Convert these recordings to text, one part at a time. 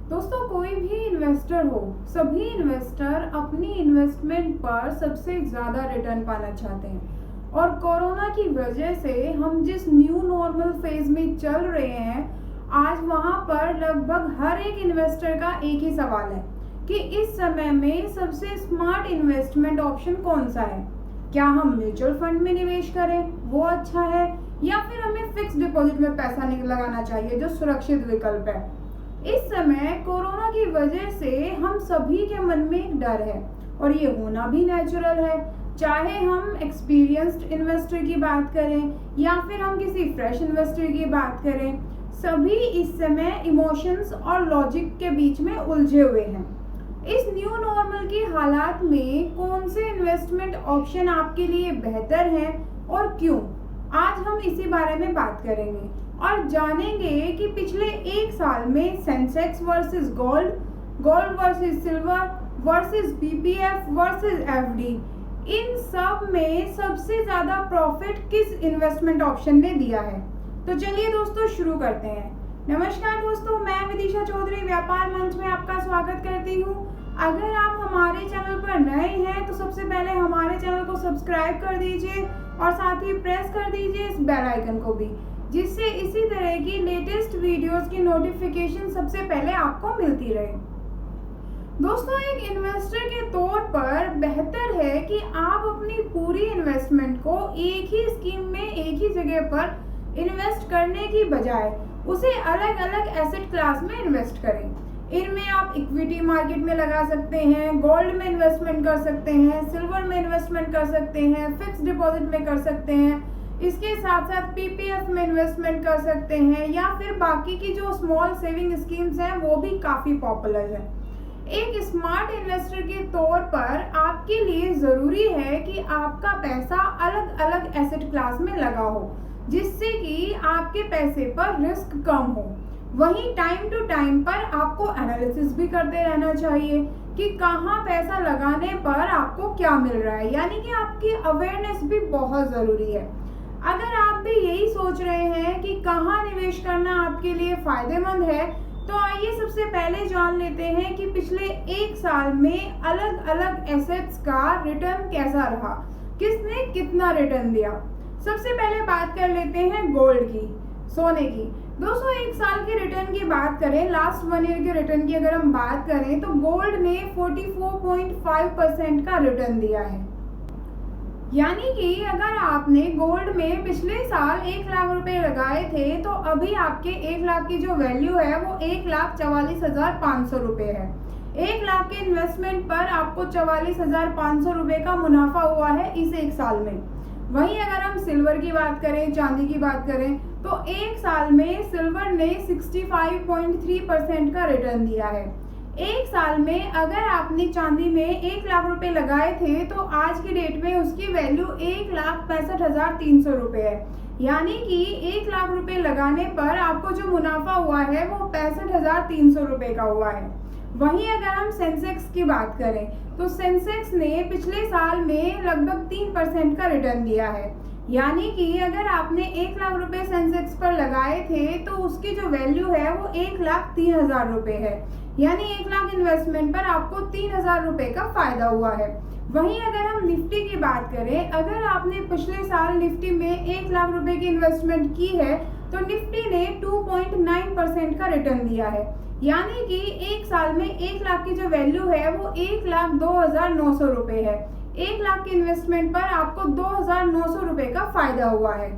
दोस्तों, कोई भी इन्वेस्टर हो, सभी इन्वेस्टर अपनी इन्वेस्टमेंट पर सबसे ज़्यादा रिटर्न पाना चाहते हैं। और कोरोना की वजह से हम जिस न्यू नॉर्मल फेज में चल रहे हैं, आज वहाँ पर लगभग हर एक इन्वेस्टर का एक ही सवाल है कि इस समय में सबसे स्मार्ट इन्वेस्टमेंट ऑप्शन कौन सा है। क्या हम म्यूचुअल फंड में निवेश करें, वो अच्छा है, या फिर हमें फिक्स डिपॉजिट में पैसा लगाना चाहिए जो सुरक्षित विकल्प है। इस समय कोरोना की वजह से हम सभी के मन में एक डर है, और ये होना भी नेचुरल है। चाहे हम एक्सपीरियंस्ड इन्वेस्टर की बात करें या फिर हम किसी फ्रेश इन्वेस्टर की बात करें, सभी इस समय इमोशंस और लॉजिक के बीच में उलझे हुए हैं। इस न्यू नॉर्मल की हालात में कौन से इन्वेस्टमेंट ऑप्शन आपके लिए बेहतर हैं और क्यों, आज हम इसी बारे में बात करेंगे और जानेंगे कि पिछले एक साल में Sensex versus gold, gold versus silver versus PPF versus FD, इन सब में सबसे ज्यादा प्रॉफिट किस इन्वेस्टमेंट ऑप्शन ने दिया है। तो चलिए दोस्तों शुरू करते हैं। नमस्कार दोस्तों, मैं विदिशा चौधरी व्यापार मंच में आपका स्वागत करती हूँ। अगर आप हमारे चैनल पर नए हैं तो सबसे पहले हमारे चैनल को सब्सक्राइब कर दीजिए और साथ ही प्रेस कर दीजिए इस बेल आइकन को भी, जिससे इसी तरह की लेटेस्ट वीडियोस की नोटिफिकेशन सबसे पहले आपको मिलती रहे। दोस्तों, एक इन्वेस्टर के तौर पर बेहतर है कि आप अपनी पूरी इन्वेस्टमेंट को एक ही स्कीम में एक ही जगह पर इन्वेस्ट करने की बजाय उसे अलग अलग एसेट क्लास में इन्वेस्ट करें। इनमें आप इक्विटी मार्केट में लगा सकते हैं, गोल्ड में इन्वेस्टमेंट कर सकते हैं, सिल्वर में इन्वेस्टमेंट कर सकते हैं, फिक्स डिपॉजिट में कर सकते हैं, इसके साथ साथ पीपीएफ में इन्वेस्टमेंट कर सकते हैं, या फिर बाकी की जो स्मॉल सेविंग स्कीम्स हैं वो भी काफ़ी पॉपुलर है। एक स्मार्ट इन्वेस्टर के तौर पर आपके लिए ज़रूरी है कि आपका पैसा अलग अलग एसेट क्लास में लगा हो, जिससे कि आपके पैसे पर रिस्क कम हो। वहीं टाइम टू टाइम पर आपको एनालिसिस भी करते रहना चाहिए कि कहाँ पैसा लगाने पर आपको क्या मिल रहा है, यानी कि आपकी अवेयरनेस भी बहुत ज़रूरी है। अगर आप भी यही सोच रहे हैं कि कहाँ निवेश करना आपके लिए फायदेमंद है, तो आइए सबसे पहले जान लेते हैं कि पिछले एक साल में अलग अलग एसेट्स का रिटर्न कैसा रहा, किसने कितना रिटर्न दिया। सबसे पहले बात कर लेते हैं गोल्ड की, सोने की। दोस्तों, एक साल के रिटर्न की बात करें, लास्ट 1 ईयर के रिटर्न की अगर हम बात करें तो गोल्ड ने 44.5% का रिटर्न दिया है। यानी कि अगर आपने गोल्ड में पिछले साल 1 लाख रुपए लगाए थे तो अभी आपके 1 लाख की जो वैल्यू है वो 1,44,500 रुपये है। 1 लाख के इन्वेस्टमेंट पर आपको 44,500 रुपये का मुनाफा हुआ है इस एक साल में। वहीं अगर हम सिल्वर की बात करें, चांदी की बात करें, तो एक साल में सिल्वर ने 65.3% का रिटर्न दिया है। एक साल में अगर आपने चांदी में 1 लाख रुपए लगाए थे तो आज की डेट में उसकी वैल्यू 1,65,300 रुपये है। यानी कि 1 लाख रुपए लगाने पर आपको जो मुनाफा हुआ है वो 65,300 रुपये का हुआ है। वहीं अगर हम सेंसेक्स की बात करें तो सेंसेक्स ने पिछले साल में लगभग 3% का रिटर्न दिया है। यानी कि अगर आपने 1 लाख रुपए सेंसेक्स पर लगाए थे तो उसकी जो वैल्यू है वो 1,03,000 रुपये है। यानी 1 लाख इन्वेस्टमेंट पर आपको 3,000 रुपये का फायदा हुआ है। वहीं अगर हम निफ्टी की बात करें, अगर आपने पिछले साल निफ्टी में 1 लाख रुपए की इन्वेस्टमेंट की है तो निफ्टी ने 2.9% का रिटर्न दिया है। यानी कि एक साल में 1 लाख की जो वैल्यू है वो 1,02,900 रुपये है। 1 लाख के इन्वेस्टमेंट पर आपको 2,900 रुपये का फायदा हुआ है।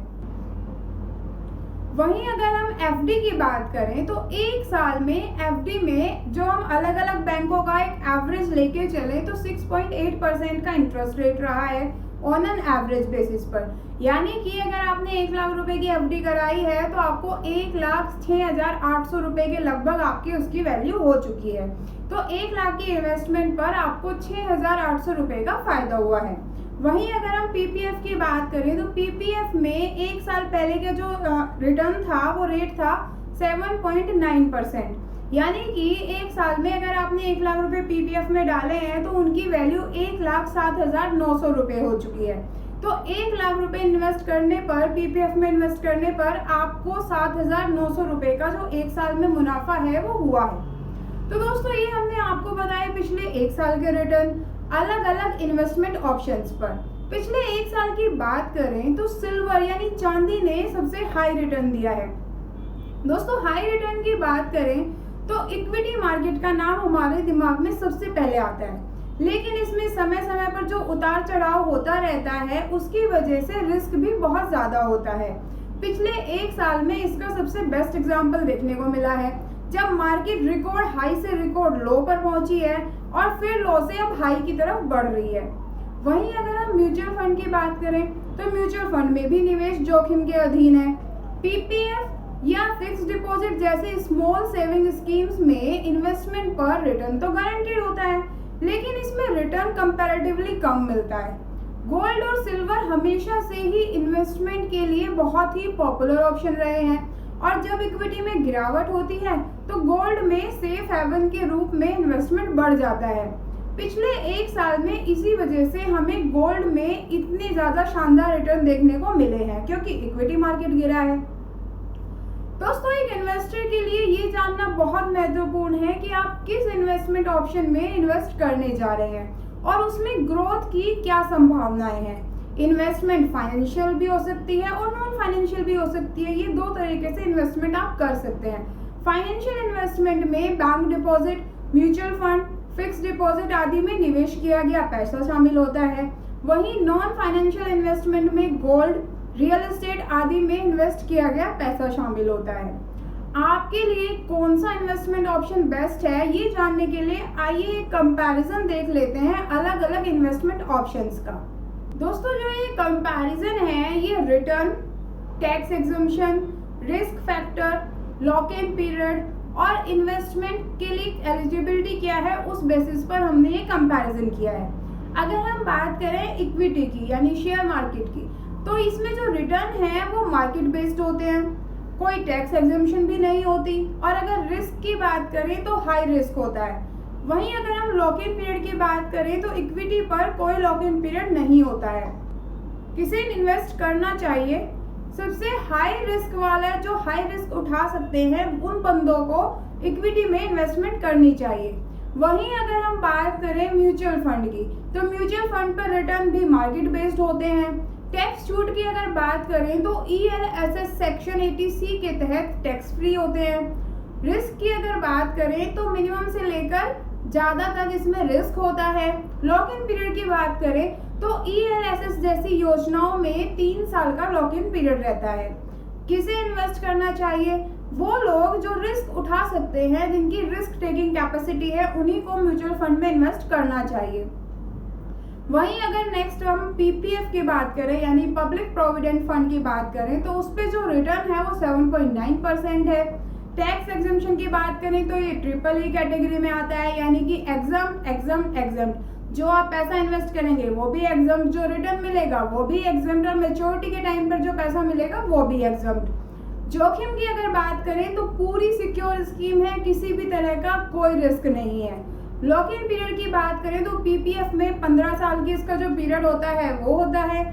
वहीं अगर हम एफडी की बात करें तो एक साल में एफडी में जो हम अलग अलग बैंकों का एक एवरेज लेके चले तो 6.8% का इंटरेस्ट रेट रहा है ऑन एन एवरेज बेसिस पर। यानी कि अगर आपने 1 लाख रुपए की एफडी कराई है तो आपको 1,06,800 रुपये के लगभग आपकी उसकी वैल्यू हो चुकी है। तो 1 लाख की इन्वेस्टमेंट पर आपको 6,800 रुपये का फायदा हुआ है। वहीं अगर हम पीपीएफ की बात करें तो पीपीएफ में एक साल पहले का जो रिटर्न था वो रेट था 7.9%। यानी कि एक साल में अगर आपने 1 लाख रुपए पीपीएफ में डाले हैं तो उनकी वैल्यू 1,07,900 रुपये हो चुकी है। तो 1 लाख रुपए इन्वेस्ट करने पर, पीपीएफ में इन्वेस्ट करने पर आपको 7,900 रुपये का जो एक साल में मुनाफा है वो हुआ है। तो दोस्तों ये हमने आपको बताया पिछले 1 साल के रिटर्न अलग अलग इन्वेस्टमेंट ऑप्शंस पर। पिछले 1 साल की बात करें तो सिल्वर यानी चांदी ने सबसे हाई रिटर्न दिया है। दोस्तों हाई रिटर्न की बात करें तो इक्विटी मार्केट का नाम हमारे दिमाग में सबसे पहले आता है, लेकिन इसमें समय समय पर जो उतार चढ़ाव होता रहता है उसकी वजह से रिस्क भी बहुत ज़्यादा होता है। पिछले 1 साल में इसका सबसे बेस्ट एग्जाम्पल देखने को मिला है, जब मार्केट रिकॉर्ड हाई से रिकॉर्ड लो पर पहुंची है और फिर लो से अब हाई की तरफ बढ़ रही है। वहीं अगर हम म्यूचुअल फंड की बात करें तो म्यूचुअल फंड में भी निवेश जोखिम के अधीन है। पीपीएफ या फिक्स डिपॉजिट जैसे स्मॉल सेविंग स्कीम्स में इन्वेस्टमेंट पर रिटर्न तो गारंटीड होता है, लेकिन इसमें रिटर्न कंपैरेटिवली कम मिलता है। गोल्ड और सिल्वर हमेशा से ही इन्वेस्टमेंट के लिए बहुत ही पॉपुलर ऑप्शन रहे हैं, और जब इक्विटी में गिरावट होती है तो गोल्ड में सेफ हेवन के रूप में इन्वेस्टमेंट बढ़ जाता है। पिछले 1 साल में इसी वजह से हमें गोल्ड में इतने ज़्यादा शानदार रिटर्न देखने को मिले हैं, क्योंकि इक्विटी मार्केट गिरा है। दोस्तों एक इन्वेस्टर के लिए ये जानना बहुत महत्वपूर्ण है कि आप किस इन्वेस्टमेंट ऑप्शन में इन्वेस्ट करने जा रहे हैं और उसमें ग्रोथ की क्या संभावनाएं हैं। इन्वेस्टमेंट फाइनेंशियल भी हो सकती है और नॉन फाइनेंशियल भी हो सकती है। ये 2 तरीके से इन्वेस्टमेंट आप कर सकते हैं। फाइनेंशियल इन्वेस्टमेंट में bank deposit, mutual fund, fix deposit आदि में निवेश किया गया पैसा शामिल होता है। वहीं नॉन फाइनेंशियल इन्वेस्टमेंट में गोल्ड, रियल एस्टेट आदि में इन्वेस्ट किया गया पैसा शामिल होता है। आपके लिए कौन सा इन्वेस्टमेंट ऑप्शन बेस्ट है, ये जानने के लिए आइए एक कंपैरिजन देख लेते हैं अलग अलग इन्वेस्टमेंट ऑप्शंस का। दोस्तों जो ये कंपैरिजन है ये return, tax exemption, risk factor, lock in period और इन्वेस्टमेंट के लिए एलिजिबिलिटी क्या है उस बेसिस पर हमने ये कंपैरिजन किया है। अगर हम बात करें इक्विटी की यानी शेयर मार्केट की, तो इसमें जो रिटर्न है वो मार्केट बेस्ड होते हैं, कोई टैक्स एग्जम्पशन भी नहीं होती, और अगर रिस्क की बात करें तो हाई रिस्क होता है। वहीं अगर हम लॉक इन पीरियड की बात करें तो इक्विटी पर कोई लॉक इन पीरियड नहीं होता है। किसे इन्वेस्ट करना चाहिए? सबसे हाई रिस्क वाला जो हाई रिस्क उठा सकते हैं उन बंदों को इक्विटी में इन्वेस्टमेंट करनी चाहिए। वहीं अगर हम बात करें म्यूचुअल फंड की, तो म्यूचुअल फंड पर रिटर्न भी मार्केट बेस्ड होते हैं। टैक्स छूट की अगर बात करें तो ELSS सेक्शन 80C के तहत टैक्स फ्री होते हैं। रिस्क की अगर बात करें तो मिनिमम से लेकर ज़्यादा तक इसमें रिस्क होता है। लॉक इन पीरियड की बात करें तो ELSS जैसी योजनाओं में 3 साल का लॉक इन पीरियड रहता है। किसे इन्वेस्ट करना चाहिए? वो लोग जो रिस्क उठा सकते हैं, जिनकी रिस्क टेकिंग कैपेसिटी है, उन्हीं को म्यूचुअल फंड में इन्वेस्ट करना चाहिए। वहीं अगर नेक्स्ट हम PPF की बात करें यानी पब्लिक प्रोविडेंट फंड की बात करें तो उस पर जो रिटर्न है वो 7.9% है। टैक्स एग्जम्पशन की बात करें तो ये EEE कैटेगरी में आता है, यानी कि एग्जम्प्ट। जो आप पैसा इन्वेस्ट करेंगे वो भी एग्जम्प्ट, जो रिटर्न मिलेगा वो भी एग्जम्प्ट, और मैच्योरिटी के टाइम पर जो पैसा मिलेगा वो भी एग्जम्प्ट। जोखिम की अगर बात करें तो पूरी सिक्योर स्कीम है, किसी भी तरह का कोई रिस्क नहीं है। लॉक इन पीरियड की बात करें तो PPF में 15 साल की इसका जो पीरियड होता है वो होता है।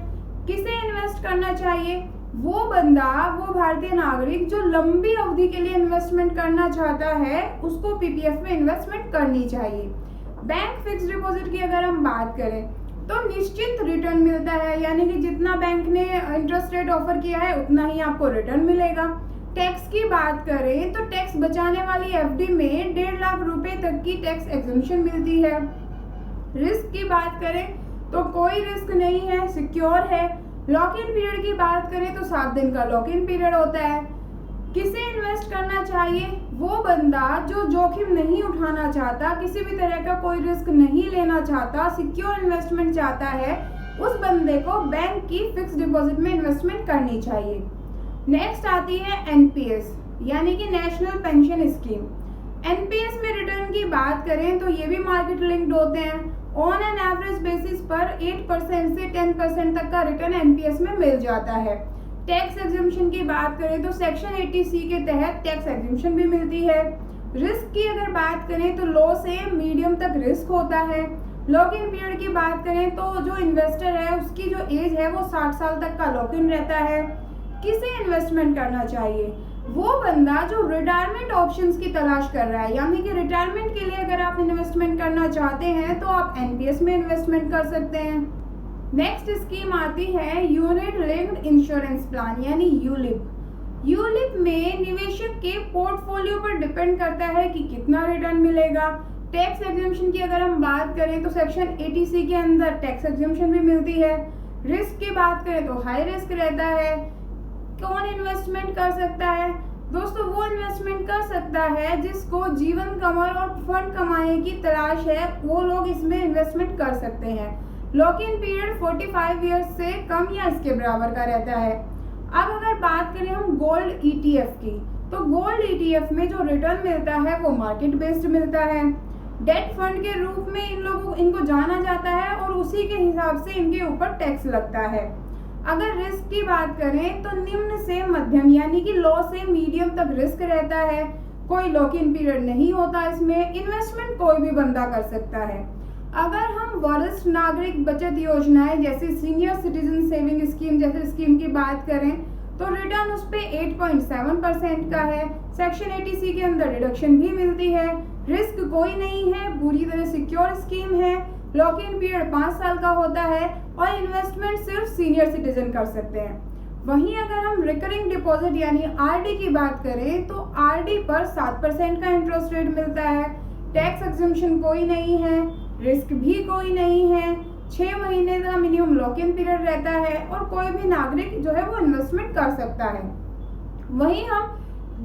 किसे इन्वेस्ट करना चाहिए? वो बंदा, वो भारतीय नागरिक जो लंबी अवधि के लिए इन्वेस्टमेंट करना चाहता है, उसको PPF में इन्वेस्टमेंट करनी चाहिए। बैंक फिक्स डिपॉजिट की अगर हम बात करें तो निश्चित रिटर्न मिलता है, यानी कि जितना बैंक ने इंटरेस्ट रेट ऑफर किया है उतना ही आपको रिटर्न मिलेगा। टैक्स की बात करें तो टैक्स बचाने वाली FD में 1.5 लाख रुपए तक की टैक्स एग्जम्पशन मिलती है। रिस्क की बात करें तो कोई रिस्क नहीं है, सिक्योर है। लॉक इन पीरियड की बात करें तो 7 दिन का लॉक इन पीरियड होता है। किसे इन्वेस्ट करना चाहिए? वो बंदा जो जोखिम नहीं उठाना चाहता, किसी भी तरह का कोई रिस्क नहीं लेना चाहता, सिक्योर इन्वेस्टमेंट चाहता है, उस बंदे को बैंक की फिक्स डिपॉजिट में इन्वेस्टमेंट करनी चाहिए। नेक्स्ट आती है NPS यानी कि नेशनल पेंशन स्कीम। NPS में रिटर्न की बात करें तो ये भी मार्केट लिंक्ड होते हैं। ऑन एन एवरेज बेसिस पर 8% से 10% तक का रिटर्न NPS में मिल जाता है। टैक्स एग्जम्पशन की बात करें तो सेक्शन 80C के तहत टैक्स एग्जम्पशन भी मिलती है। रिस्क की अगर बात करें तो लो से मीडियम तक रिस्क होता है। लॉक इन पीरियड की बात करें तो जो इन्वेस्टर है उसकी जो एज है वो 60 साल तक का लॉक इन रहता है। किसे इन्वेस्टमेंट करना चाहिए? वो बंदा जो रिटायरमेंट ऑप्शंस की तलाश कर रहा है, यानी कि रिटायरमेंट के लिए अगर आप इन्वेस्टमेंट करना चाहते हैं तो आप एनपीएस में इन्वेस्टमेंट कर सकते हैं। नेक्स्ट स्कीम आती है यूनिट लिंक्ड इंश्योरेंस प्लान यानी यूलिप। यूलिप में निवेशक के पोर्टफोलियो पर डिपेंड करता है कि कितना रिटर्न मिलेगा। टैक्स एग्जम्पशन की अगर हम बात करें तो सेक्शन 80C के अंदर टैक्स एग्जम्पशन भी मिलती है। रिस्क की बात करें तो हाई रिस्क रहता है। कौन इन्वेस्टमेंट कर सकता है? दोस्तों वो इन्वेस्टमेंट कर सकता है जिसको जीवन कमर और फंड कमाने की तलाश है, वो लोग इसमें इन्वेस्टमेंट कर सकते हैं। लॉक इन पीरियड 45 ईयर्स से कम या इसके बराबर का रहता है। अब अगर बात करें हम गोल्ड ईटीएफ की, तो गोल्ड ईटीएफ में जो रिटर्न मिलता है वो मार्केट बेस्ड मिलता है। डेट फंड के रूप में इनको जाना जाता है और उसी के हिसाब से इनके ऊपर टैक्स लगता है। अगर रिस्क की बात करें तो निम्न से मध्यम यानी कि लो से मीडियम तक रिस्क रहता है। कोई लॉक इन पीरियड नहीं होता इसमें, इन्वेस्टमेंट कोई भी बंदा कर सकता है। अगर हम वरिष्ठ नागरिक बचत योजनाएं जैसे सीनियर सिटीजन सेविंग स्कीम जैसे स्कीम की बात करें तो रिटर्न उस पे 8.7% का है। सेक्शन 80C के अंदर रिडक्शन भी मिलती है। रिस्क कोई नहीं है, पूरी तरह सिक्योर स्कीम है। लॉक इन पीरियड 5 साल का होता है और इन्वेस्टमेंट सिर्फ सीनियर सिटीजन कर सकते हैं। वहीं अगर हम रिकरिंग डिपॉजिट यानी आरडी की बात करें तो आरडी पर 7% का इंटरेस्ट रेट मिलता है। टैक्स एग्जम्पशन कोई नहीं है, रिस्क भी कोई नहीं है। 6 महीने का मिनिमम लॉक इन पीरियड रहता है और कोई भी नागरिक जो है वो इन्वेस्टमेंट कर सकता है। वहीं हम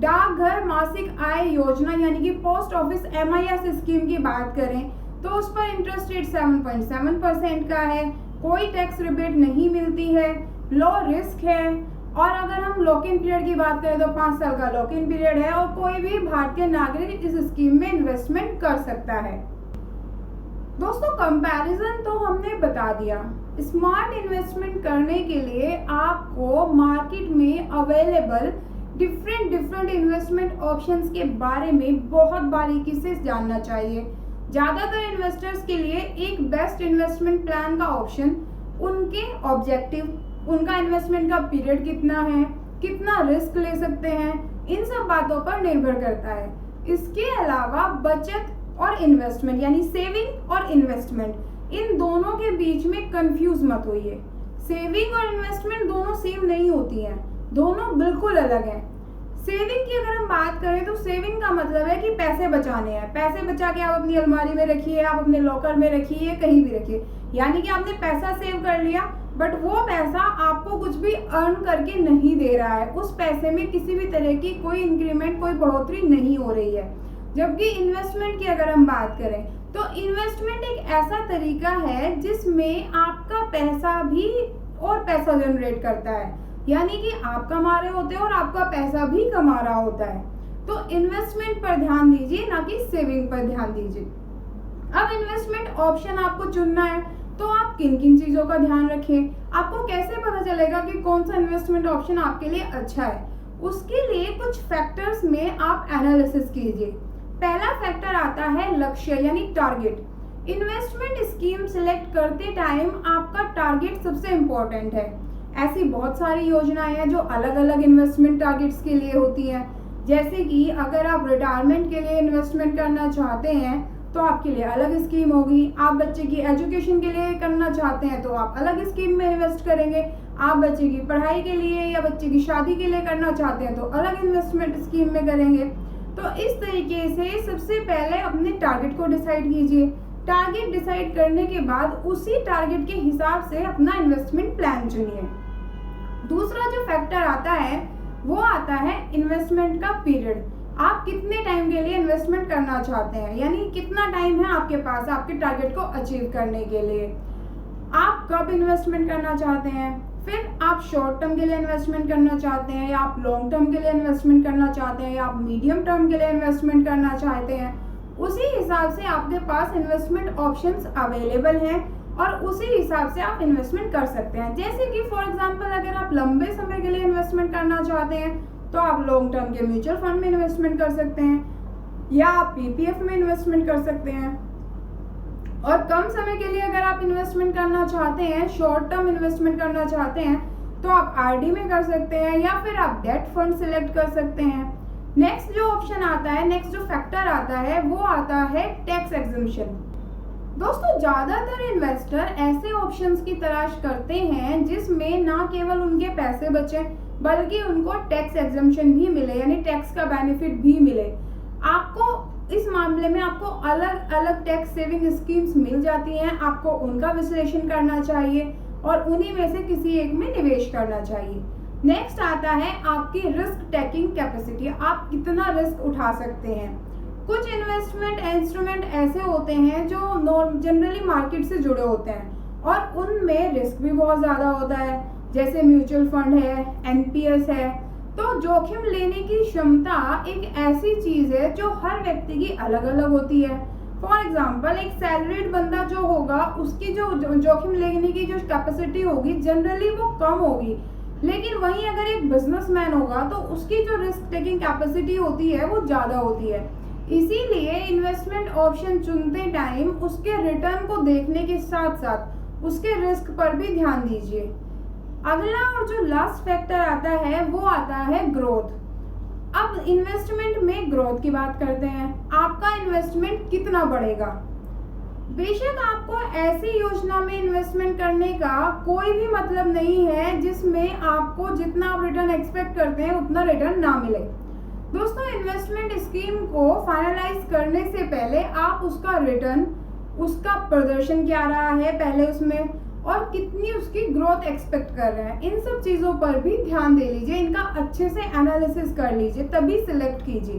डाकघर मासिक आय योजना यानी कि पोस्ट ऑफिस MIS स्कीम की बात करें तो उस पर इंटरेस्ट रेट 7.7% का है। कोई टैक्स रिबेट नहीं मिलती है, लो रिस्क है। और अगर हम लॉक इन पीरियड की बात करें तो 5 साल का लॉक इन पीरियड है और कोई भी भारतीय नागरिक इस स्कीम में इन्वेस्टमेंट कर सकता है। दोस्तों कंपैरिजन तो हमने बता दिया। स्मार्ट इन्वेस्टमेंट करने के लिए आपको मार्केट में अवेलेबल डिफरेंट इन्वेस्टमेंट ऑप्शंस के बारे में बहुत बारीकी से जानना चाहिए। ज़्यादातर इन्वेस्टर्स के लिए एक बेस्ट इन्वेस्टमेंट प्लान का ऑप्शन उनके ऑब्जेक्टिव, उनका इन्वेस्टमेंट का पीरियड कितना है, कितना रिस्क ले सकते हैं, इन सब बातों पर निर्भर करता है। इसके अलावा बचत और इन्वेस्टमेंट यानी सेविंग और इन्वेस्टमेंट, इन दोनों के बीच में कंफ्यूज मत होइए। सेविंग और इन्वेस्टमेंट दोनों सेम नहीं होती हैं, दोनों बिल्कुल अलग हैं। सेविंग की अगर हम बात करें तो सेविंग का मतलब है कि पैसे बचाने हैं। पैसे बचा के आप अपनी अलमारी में रखिए, आप अपने लॉकर में रखिए, कहीं भी रखिए, यानी कि आपने पैसा सेव कर लिया बट वो पैसा आपको कुछ भी अर्न करके नहीं दे रहा है। उस पैसे में किसी भी तरह की कोई इंक्रीमेंट, कोई बढ़ोतरी नहीं हो रही है। जबकि इन्वेस्टमेंट की अगर हम बात करें तो इन्वेस्टमेंट एक ऐसा तरीका है जिसमें आपका पैसा भी और पैसा जनरेट करता है, यानी कि आप कमा रहे होते हैं और आपका पैसा भी कमा रहा होता है। तो इन्वेस्टमेंट पर ध्यान दीजिए, ना कि सेविंग पर ध्यान दीजिए। अब इन्वेस्टमेंट ऑप्शन आपको चुनना है तो आप किन किन चीजों का ध्यान रखें, आपको कैसे पता चलेगा कि कौन सा इन्वेस्टमेंट ऑप्शन आपके लिए अच्छा है। उसके लिए कुछ फैक्टर्स में आप एनालिसिस कीजिए। पहला फैक्टर आता है लक्ष्य यानी टारगेट। इन्वेस्टमेंट स्कीम सिलेक्ट करते टाइम आपका टारगेट सबसे इम्पोर्टेंट है। ऐसी बहुत सारी योजनाएं हैं जो अलग अलग इन्वेस्टमेंट टारगेट्स के लिए होती हैं। जैसे कि अगर आप रिटायरमेंट के लिए इन्वेस्टमेंट करना चाहते हैं तो आपके लिए अलग स्कीम होगी। आप बच्चे की एजुकेशन के लिए करना चाहते हैं तो आप अलग स्कीम में इन्वेस्ट करेंगे। आप बच्चे की पढ़ाई के लिए या बच्चे की शादी के लिए करना चाहते हैं तो अलग इन्वेस्टमेंट स्कीम में करेंगे। तो इस तरीके से सबसे पहले अपने टारगेट को डिसाइड कीजिए। टारगेट डिसाइड करने के बाद उसी टारगेट के हिसाब से अपना इन्वेस्टमेंट प्लान चुनिए। दूसरा जो फैक्टर आता है वो आता है इन्वेस्टमेंट का पीरियड। आप कितने टाइम के लिए इन्वेस्टमेंट करना चाहते हैं, यानी कितना टाइम है आपके पास आपके टारगेट को अचीव करने के लिए। आप कब इन्वेस्टमेंट करना चाहते हैं, फिर आप शॉर्ट टर्म के लिए इन्वेस्टमेंट करना चाहते हैं या आप लॉन्ग टर्म के लिए इन्वेस्टमेंट करना चाहते हैं या आप मीडियम टर्म के लिए इन्वेस्टमेंट करना चाहते हैं। उसी हिसाब से आपके पास इन्वेस्टमेंट ऑप्शंस अवेलेबल हैं और उसी हिसाब से आप इन्वेस्टमेंट कर सकते हैं। जैसे कि फॉर एग्जांपल अगर आप लंबे समय के लिए इन्वेस्टमेंट करना चाहते हैं तो आप लॉन्ग टर्म के म्यूचुअल फंड में इन्वेस्टमेंट कर सकते हैं या आप पीपीएफ में इन्वेस्टमेंट कर सकते हैं। और कम समय के लिए अगर आप इन्वेस्टमेंट करना चाहते हैं, शॉर्ट टर्म इन्वेस्टमेंट करना चाहते हैं, तो आप आरडी में कर सकते हैं या फिर आप डेट फंड सिलेक्ट कर सकते हैं। नेक्स्ट जो ऑप्शन आता है, नेक्स्ट जो फैक्टर आता है वो आता है टैक्स एग्जम्पशन। दोस्तों ज्यादातर इन्वेस्टर ऐसे ऑप्शंस की तलाश करते हैं जिसमें ना केवल उनके पैसे बचे बल्कि उनको टैक्स एग्जम्पशन भी मिले, यानी टैक्स का बेनिफिट भी मिले। आपको इस मामले में आपको अलग अलग टैक्स सेविंग स्कीम्स मिल जाती हैं, आपको उनका विश्लेषण करना चाहिए और उन्हीं में से किसी एक में निवेश करना चाहिए। नेक्स्ट आता है आपकी रिस्क टेकिंग कैपेसिटी, आप कितना रिस्क उठा सकते हैं। कुछ इन्वेस्टमेंट इंस्ट्रूमेंट ऐसे होते हैं जो जनरली मार्केट से जुड़े होते हैं और उनमें रिस्क भी बहुत ज़्यादा होता है, जैसे म्यूचुअल फंड है, एनपीएस है। तो जोखिम लेने की क्षमता एक ऐसी चीज़ है जो हर व्यक्ति की अलग अलग होती है। फॉर एग्जाम्पल एक सैलरीड बंदा जो होगा उसकी जो जोखिम लेने की जो कैपेसिटी होगी जनरली वो कम होगी, लेकिन वहीं अगर एक बिजनेसमैन होगा तो उसकी जो रिस्क टेकिंग कैपेसिटी होती है वो ज़्यादा होती है। इसीलिए इन्वेस्टमेंट ऑप्शन चुनते टाइम उसके रिटर्न को देखने के साथ साथ उसके रिस्क पर भी ध्यान दीजिए। अगला और जो लास्ट फैक्टर आता है वो आता है ग्रोथ। अब इन्वेस्टमेंट में ग्रोथ की बात करते हैं, आपका इन्वेस्टमेंट कितना बढ़ेगा। बेशक आपको ऐसी योजना में इन्वेस्टमेंट करने का कोई भी मतलब नहीं है जिसमें आपको जितना आप रिटर्न एक्सपेक्ट करते हैं उतना रिटर्न ना मिले। दोस्तों इन्वेस्टमेंट स्कीम को फाइनलाइज करने से पहले आप उसका रिटर्न, उसका प्रदर्शन क्या रहा है पहले उसमें और कितनी उसकी ग्रोथ एक्सपेक्ट कर रहे हैं, इन सब चीज़ों पर भी ध्यान दे लीजिए, इनका अच्छे से एनालिसिस कर लीजिए तभी सिलेक्ट कीजिए।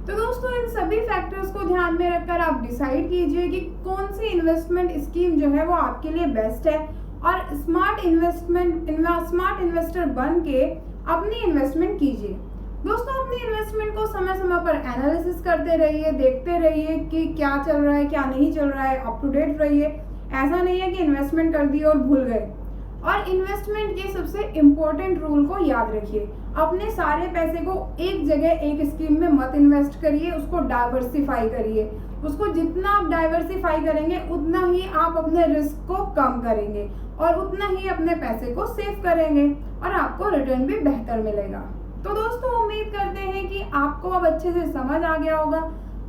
तो दोस्तों इन सभी फैक्टर्स को ध्यान में रखकर आप डिसाइड कीजिए कि कौन सी इन्वेस्टमेंट स्कीम जो है वो आपके लिए बेस्ट है और स्मार्ट इन्वेस्टर बन के अपनी इन्वेस्टमेंट कीजिए। दोस्तों अपनी इन्वेस्टमेंट को समय समय पर एनालिसिस करते रहिए, देखते रहिए कि क्या चल रहा है क्या नहीं चल रहा है, अप टू डेट रहिए। ऐसा नहीं है कि इन्वेस्टमेंट कर दी और भूल गए। और इन्वेस्टमेंट के सबसे इम्पोर्टेंट रूल को याद रखिए, अपने सारे पैसे को एक जगह एक स्कीम में मत इन्वेस्ट करिए, उसको डाइवर्सिफाई करिए। उसको जितना आप डाइवर्सिफाई करेंगे उतना ही आप अपने रिस्क को कम करेंगे और उतना ही अपने पैसे को सेव करेंगे और आपको रिटर्न भी बेहतर मिलेगा। तो दोस्तों उम्मीद करते हैं कि आपको अब अच्छे से समझ आ गया होगा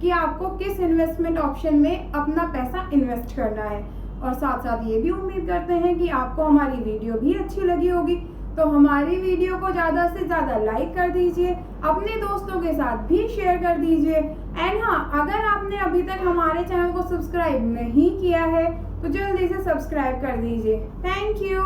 कि आपको किस इन्वेस्टमेंट ऑप्शन में अपना पैसा इन्वेस्ट करना है, और साथ साथ ये भी उम्मीद करते हैं कि आपको हमारी वीडियो भी अच्छी लगी होगी। तो हमारी वीडियो को ज़्यादा से ज़्यादा लाइक कर दीजिए, अपने दोस्तों के साथ भी शेयर कर दीजिए। एंड हाँ, अगर आपने अभी तक हमारे चैनल को सब्सक्राइब नहीं किया है तो जल्दी से सब्सक्राइब कर दीजिए। Thank you.